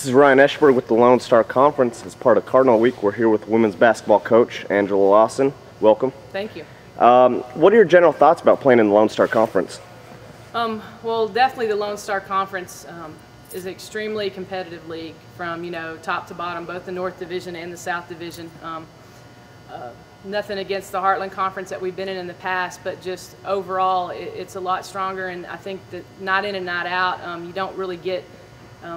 This is Ryan Eschberg with the Lone Star Conference. As part of Cardinal Week, we're here with women's basketball coach Angela Lawson. Welcome. Thank you. What are your general thoughts about playing in the Lone Star Conference? Well, definitely the Lone Star Conference is an extremely competitive league from, top to bottom, both the North Division and the South Division. Nothing against the Heartland Conference that we've been in the past, but just overall it's a lot stronger, and I think that night in and night out, you don't really get,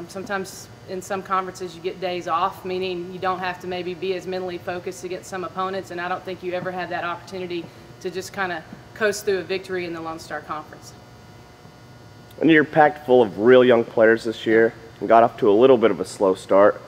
sometimes in some conferences you get days off, meaning you don't have to maybe be as mentally focused against some opponents, and I don't think you ever have that opportunity to just kind of coast through a victory in the Lone Star Conference. And you're packed full of real young players this year and got off to a little bit of a slow start.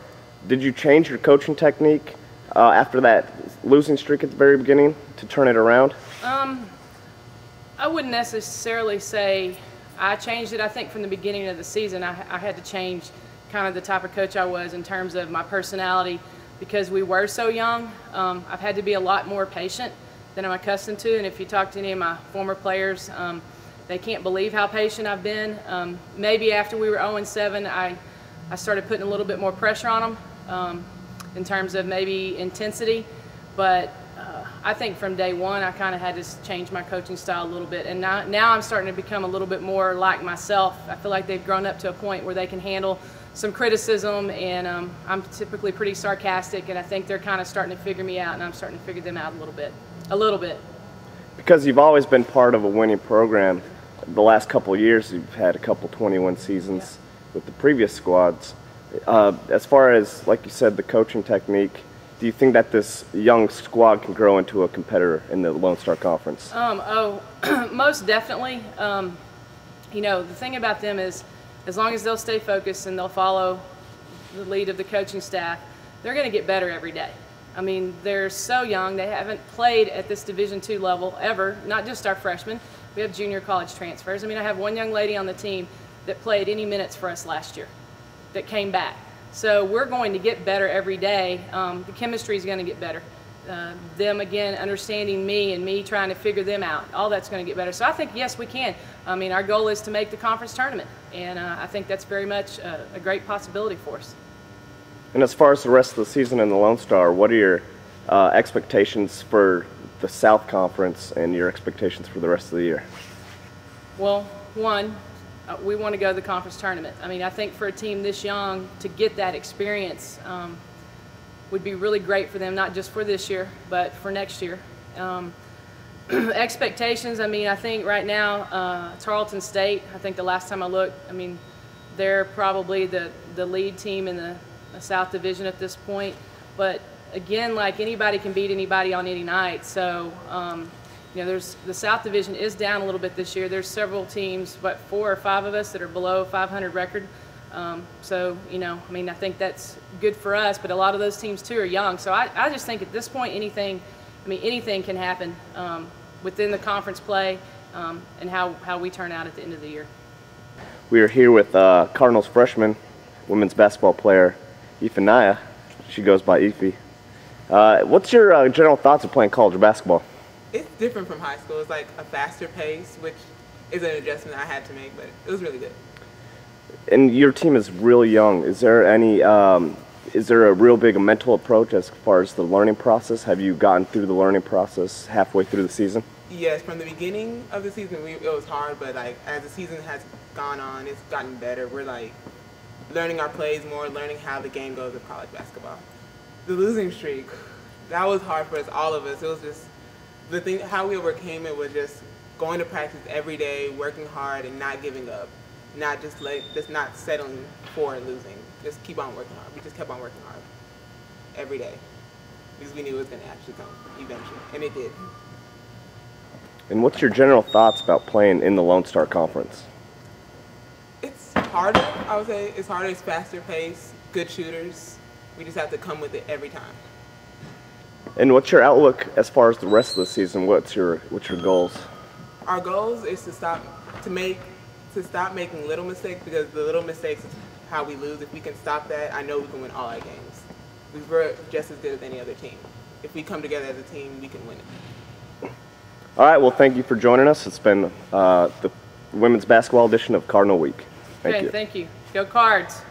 Did you change your coaching technique after that losing streak at the very beginning to turn it around? I wouldn't necessarily say I changed it. I think from the beginning of the season I had to change kind of the type of coach I was in terms of my personality, because we were so young. I've had to be a lot more patient than I'm accustomed to, and if you talk to any of my former players, they can't believe how patient I've been. Maybe after we were 0-7, I started putting a little bit more pressure on them in terms of maybe intensity, but I think from day one I kind of had to change my coaching style a little bit, and now I'm starting to become a little bit more like myself. I feel like they've grown up to a point where they can handle some criticism, and I'm typically pretty sarcastic, and I think they're kind of starting to figure me out, and I'm starting to figure them out a little bit. Because you've always been part of a winning program, the last couple of years you've had a couple 21 seasons with the previous squads. As far as, like you said, the coaching technique, do you think that this young squad can grow into a competitor in the Lone Star Conference? Most definitely. The thing about them is, as long as they'll stay focused and they'll follow the lead of the coaching staff, they're going to get better every day. I mean, they're so young. They haven't played at this Division II level ever, not just our freshmen. We have junior college transfers. I mean, I have one young lady on the team that played any minutes for us last year that came back. So we're going to get better every day. The chemistry is going to get better. Them, again, understanding me and me trying to figure them out, all that's going to get better. So I think, yes, we can. I mean, our goal is to make the conference tournament, and I think that's very much a great possibility for us. And as far as the rest of the season in the Lone Star, what are your expectations for the South Conference and your expectations for the rest of the year? Well, one, we want to go to the conference tournament. I mean, I think for a team this young to get that experience would be really great for them, not just for this year, but for next year. Expectations, I mean, I think right now, Tarleton State, I think the last time I looked, I mean, they're probably the lead team in the South Division at this point. But again, like, anybody can beat anybody on any night. So, the South Division is down a little bit this year. There's several teams, 4 or 5 of us that are below 500 record. So, I mean, I think that's good for us, but a lot of those teams too are young. So I just think at this point anything can happen within the conference play and how we turn out at the end of the year. We are here with Cardinals freshman women's basketball player Ifania. She goes by Ify. What's your general thoughts of playing college basketball? It's different from high school. It's like a faster pace, which is an adjustment I had to make, but it was really good. And your team is really young. Is there a real big mental approach as far as the learning process? Have you gotten through the learning process halfway through the season? Yes, from the beginning of the season, it was hard, but like as the season has gone on, it's gotten better. We're like learning our plays more, learning how the game goes of college basketball. The losing streak, that was hard for us, all of us. It was just the thing, how we overcame it was just going to practice every day, working hard, and not giving up. Not just not settling for losing. Just keep on working hard. We just kept on working hard every day because we knew it was going to actually come eventually, and it did. And what's your general thoughts about playing in the Lone Star Conference? It's harder, I would say. It's harder. It's faster pace, good shooters. We just have to come with it every time. And what's your outlook as far as the rest of the season? What's your goals? Our goals is to stop making little mistakes, because the little mistakes is how we lose. If we can stop that, I know we can win all our games. We're just as good as any other team. If we come together as a team, we can win it. All right, well, thank you for joining us. It's been the women's basketball edition of Cardinal Week. Thank you. Thank you. Go Cards.